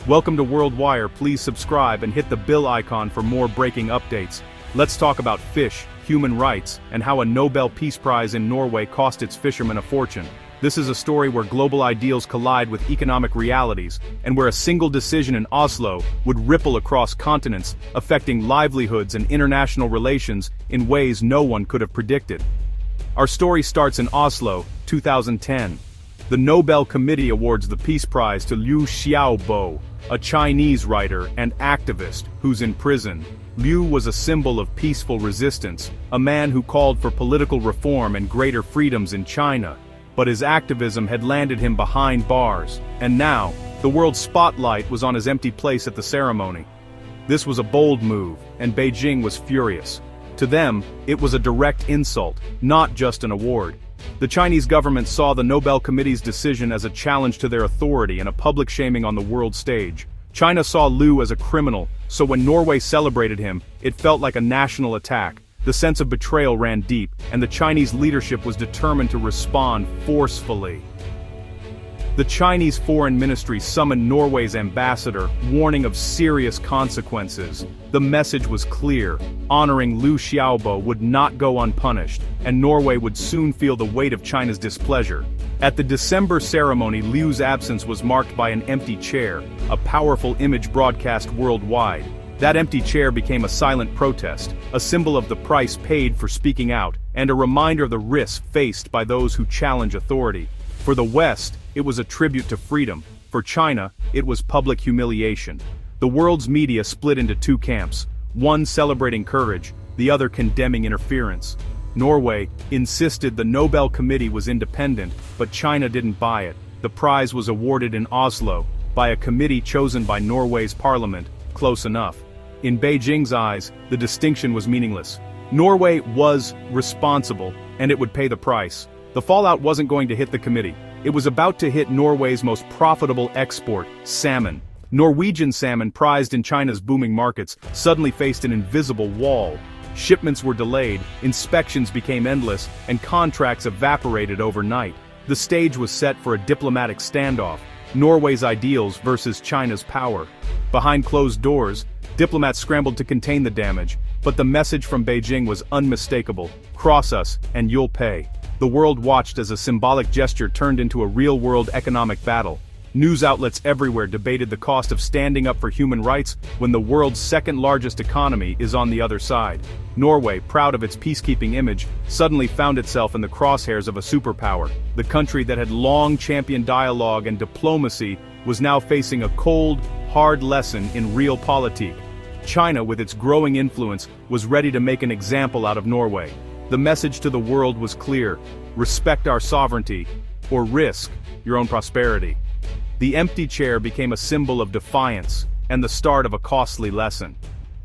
Welcome to World Wire. Please subscribe and hit the bell icon for more breaking updates. Let's talk about fish, human rights, and how a Nobel Peace Prize in Norway cost its fishermen a fortune. This is a story where global ideals collide with economic realities, and where a single decision in Oslo would ripple across continents, affecting livelihoods and international relations in ways no one could have predicted. Our story starts in Oslo, 2010. The Nobel Committee awards the Peace Prize to Liu Xiaobo, a Chinese writer and activist who's in prison. Liu was a symbol of peaceful resistance, a man who called for political reform and greater freedoms in China. But his activism had landed him behind bars, and now, the world's spotlight was on his empty place at the ceremony. This was a bold move, and Beijing was furious. To them, it was a direct insult, not just an award. The Chinese government saw the Nobel Committee's decision as a challenge to their authority and a public shaming on the world stage. China saw Liu as a criminal, so when Norway celebrated him, it felt like a national attack. The sense of betrayal ran deep, and the Chinese leadership was determined to respond forcefully. The Chinese Foreign Ministry summoned Norway's ambassador, warning of serious consequences. The message was clear: honoring Liu Xiaobo would not go unpunished, and Norway would soon feel the weight of China's displeasure. At the December ceremony, Liu's absence was marked by an empty chair, a powerful image broadcast worldwide. That empty chair became a silent protest, a symbol of the price paid for speaking out, and a reminder of the risks faced by those who challenge authority. For the West, it was a tribute to freedom. For China, it was public humiliation. The world's media split into two camps, one celebrating courage, the other condemning interference. Norway insisted the Nobel Committee was independent, but China didn't buy it. The prize was awarded in Oslo, by a committee chosen by Norway's parliament. Close enough. In Beijing's eyes, the distinction was meaningless. Norway was responsible, and it would pay the price. The fallout wasn't going to hit the committee. It was about to hit Norway's most profitable export, salmon. Norwegian salmon, prized in China's booming markets, suddenly faced an invisible wall. Shipments were delayed, inspections became endless, and contracts evaporated overnight. The stage was set for a diplomatic standoff, Norway's ideals versus China's power. Behind closed doors, diplomats scrambled to contain the damage, but the message from Beijing was unmistakable: cross us, and you'll pay. The world watched as a symbolic gesture turned into a real-world economic battle. News outlets everywhere debated the cost of standing up for human rights when the world's second-largest economy is on the other side. Norway, proud of its peacekeeping image, suddenly found itself in the crosshairs of a superpower. The country that had long championed dialogue and diplomacy was now facing a cold, hard lesson in realpolitik. China, with its growing influence, was ready to make an example out of Norway. The message to the world was clear: respect our sovereignty, or risk your own prosperity. The empty chair became a symbol of defiance, and the start of a costly lesson.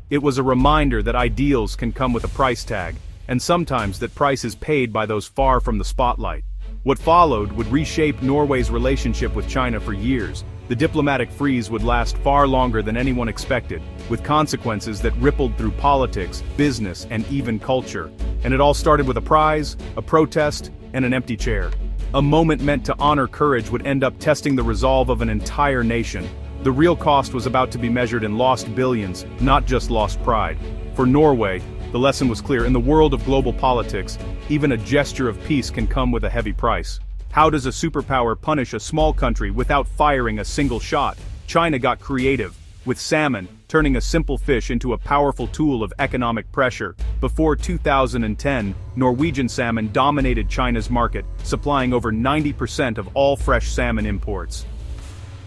It was a reminder that ideals can come with a price tag, and sometimes that price is paid by those far from the spotlight. What followed would reshape Norway's relationship with China for years. The diplomatic freeze would last far longer than anyone expected, with consequences that rippled through politics, business, and even culture. And it all started with a prize, a protest, and an empty chair. A moment meant to honor courage would end up testing the resolve of an entire nation. The real cost was about to be measured in lost billions, not just lost pride. For Norway, the lesson was clear: in the world of global politics, even a gesture of peace can come with a heavy price. How does a superpower punish a small country without firing a single shot? China got creative, with salmon, turning a simple fish into a powerful tool of economic pressure. Before 2010, Norwegian salmon dominated China's market, supplying over 90% of all fresh salmon imports.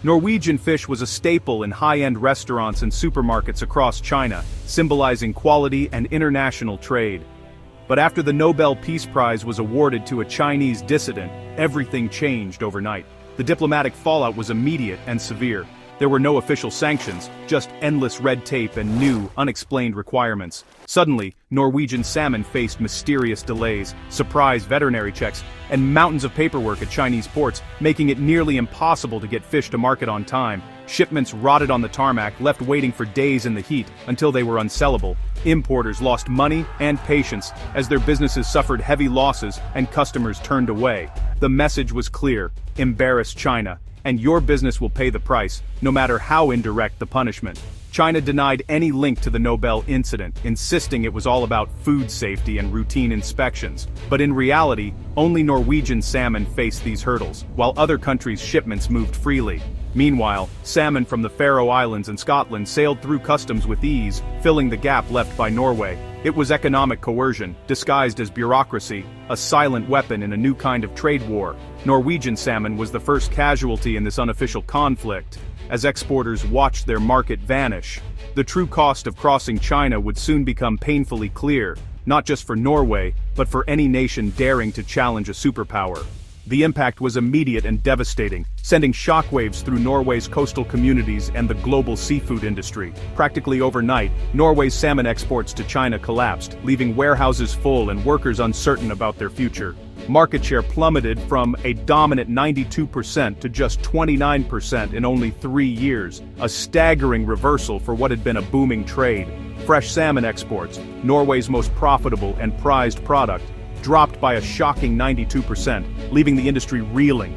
Norwegian fish was a staple in high-end restaurants and supermarkets across China, symbolizing quality and international trade. But after the Nobel Peace Prize was awarded to a Chinese dissident, everything changed overnight. The diplomatic fallout was immediate and severe. There were no official sanctions, just endless red tape and new, unexplained requirements. Suddenly, Norwegian salmon faced mysterious delays, surprise veterinary checks, and mountains of paperwork at Chinese ports, making it nearly impossible to get fish to market on time. Shipments rotted on the tarmac, left waiting for days in the heat, until they were unsellable. Importers lost money and patience, as their businesses suffered heavy losses and customers turned away. The message was clear: embarrass China. and your business will pay the price, no matter how indirect the punishment. China denied any link to the Nobel incident, insisting it was all about food safety and routine inspections. But in reality, only Norwegian salmon faced these hurdles, while other countries' shipments moved freely. Meanwhile, salmon from the Faroe Islands and Scotland sailed through customs with ease, filling the gap left by Norway. It was economic coercion, disguised as bureaucracy, a silent weapon in a new kind of trade war. Norwegian salmon was the first casualty in this unofficial conflict. As exporters watched their market vanish, the true cost of crossing China would soon become painfully clear, not just for Norway, but for any nation daring to challenge a superpower. The impact was immediate and devastating, sending shockwaves through Norway's coastal communities and the global seafood industry. Practically overnight, Norway's salmon exports to China collapsed, leaving warehouses full and workers uncertain about their future. Market share plummeted from a dominant 92% to just 29% in only 3 years, a staggering reversal for what had been a booming trade. Fresh salmon exports, Norway's most profitable and prized product, dropped by a shocking 92%, leaving the industry reeling.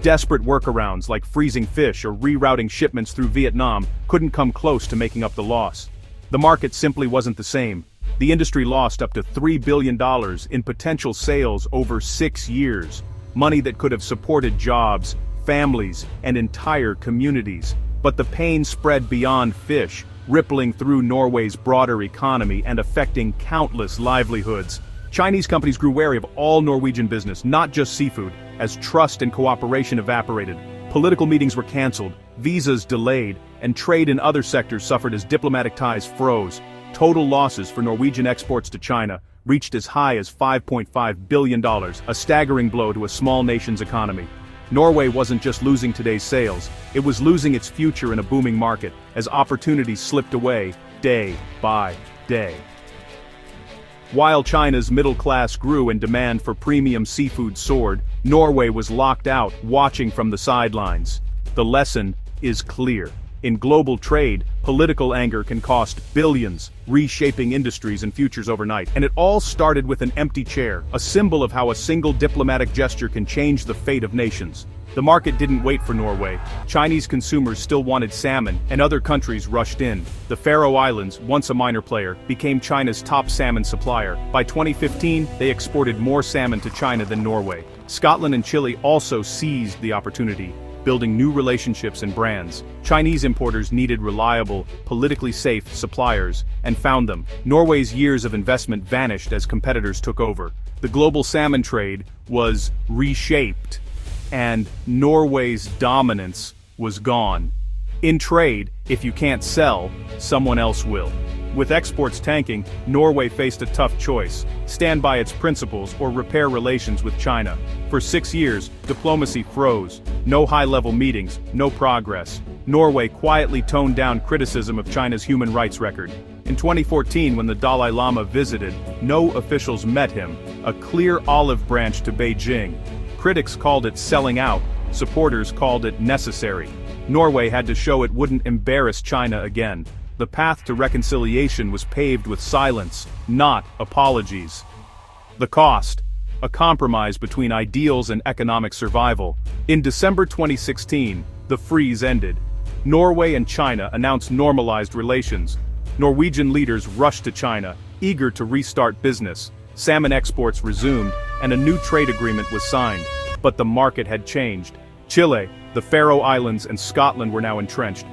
Desperate workarounds like freezing fish or rerouting shipments through Vietnam couldn't come close to making up the loss. The market simply wasn't the same. The industry lost up to $3 billion in potential sales over 6 years, money that could have supported jobs, families, and entire communities. But the pain spread beyond fish, rippling through Norway's broader economy and affecting countless livelihoods. Chinese companies grew wary of all Norwegian business, not just seafood, as trust and cooperation evaporated. Political meetings were cancelled, visas delayed, and trade in other sectors suffered as diplomatic ties froze. Total losses for Norwegian exports to China reached as high as $5.5 billion, a staggering blow to a small nation's economy. Norway wasn't just losing today's sales, it was losing its future in a booming market, as opportunities slipped away, day by day. While China's middle class grew and demand for premium seafood soared, Norway was locked out, watching from the sidelines. The lesson is clear. In global trade, political anger can cost billions, reshaping industries and futures overnight. And it all started with an empty chair, a symbol of how a single diplomatic gesture can change the fate of nations. The market didn't wait for Norway. Chinese consumers still wanted salmon, and other countries rushed in. The Faroe Islands, once a minor player, became China's top salmon supplier. By 2015, they exported more salmon to China than Norway. Scotland and Chile also seized the opportunity, building new relationships and brands. Chinese importers needed reliable, politically safe suppliers, and found them. Norway's years of investment vanished as competitors took over. The global salmon trade was reshaped, and Norway's dominance was gone. In trade, if you can't sell, someone else will. With exports tanking, Norway faced a tough choice: stand by its principles or repair relations with China. For 6 years, diplomacy froze. No high-level meetings, no progress. Norway quietly toned down criticism of China's human rights record. In 2014, when the Dalai Lama visited, no officials met him, a clear olive branch to Beijing. Critics called it selling out, supporters called it necessary. Norway had to show it wouldn't embarrass China again. The path to reconciliation was paved with silence, not apologies. The cost: a compromise between ideals and economic survival. In December 2016, the freeze ended. Norway and China announced normalized relations. Norwegian leaders rushed to China, eager to restart business. Salmon exports resumed, and a new trade agreement was signed. But the market had changed. Chile, the Faroe Islands, and Scotland were now entrenched.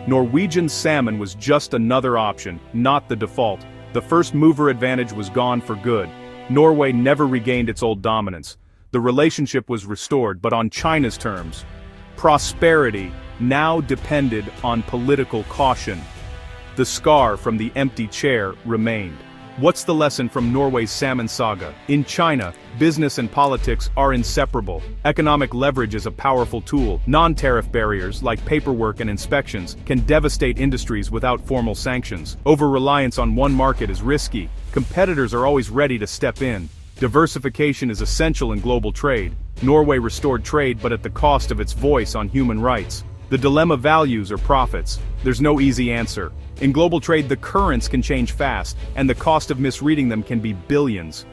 Norwegian salmon was just another option, not the default. The first mover advantage was gone for good. Norway never regained its old dominance. The relationship was restored, but on China's terms. Prosperity now depended on political caution. The scar from the empty chair remained. What's the lesson from Norway's salmon saga? In China, business and politics are inseparable. Economic leverage is a powerful tool. Non-tariff barriers, like paperwork and inspections, can devastate industries without formal sanctions. Over-reliance on one market is risky. Competitors are always ready to step in. Diversification is essential in global trade. Norway restored trade, but at the cost of its voice on human rights. The dilemma: values or profits. There's no easy answer. In global trade, the currents can change fast, and the cost of misreading them can be billions.